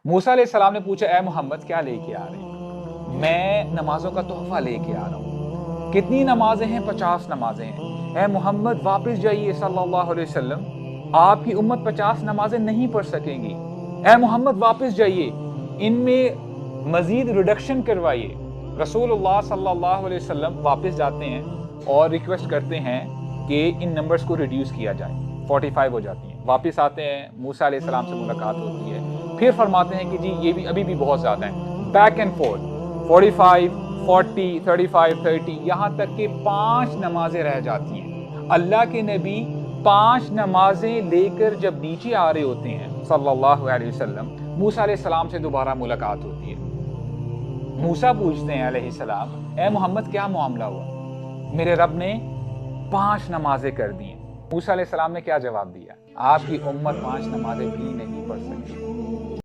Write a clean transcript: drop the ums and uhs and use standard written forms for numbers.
मूसा अलैहिस्सलाम ने पूछा, ए मोहम्मद क्या लेके आ रहे हैं? मैं नमाजों का तोहफा लेके आ रहा हूँ। कितनी नमाजें हैं? 50 नमाजें हैं। ए मोहम्मद वापस जाइए सल्लल्लाहु अलैहि वसल्लम, आपकी उम्मत 50 नमाजें नहीं पढ़ सकेंगी। ए मोहम्मद वापस जाइए, इनमें मजीद रिडक्शन करवाइए। रसूलुल्लाह सल्लल्लाहु अलैहि वसल्लम वापस जाते हैं और रिक्वेस्ट करते हैं कि इन नंबर्स को रिड्यूस किया जाए। 45 हो जाती हैं। वापस आते हैं, मूसा अलैहिस्सलाम से मुलाकात होती है, फिर फरमाते हैं कि जी ये भी अभी भी बहुत ज़्यादा है। बैक एंड फोर्थ, 45, 40, 35, 30, यहाँ तक कि 5 नमाजें रह जाती हैं। अल्लाह के नबी 5 नमाजें लेकर जब नीचे आ रहे होते हैं सल्लल्लाहु अलैहि वसल्लम, मूसा अलैहिस्सलाम से दोबारा मुलाकात होती है। मूसा पूछते हैं अलैहिस्सलाम, ए मोहम्मद क्या मामला हुआ? मेरे रब ने 5 नमाजें कर दी हैं। मूसा अलैहिस्सलाम ने क्या जवाब दिया? आपकी उम्मत 5 नमाजें भी नहीं पढ़ सकती।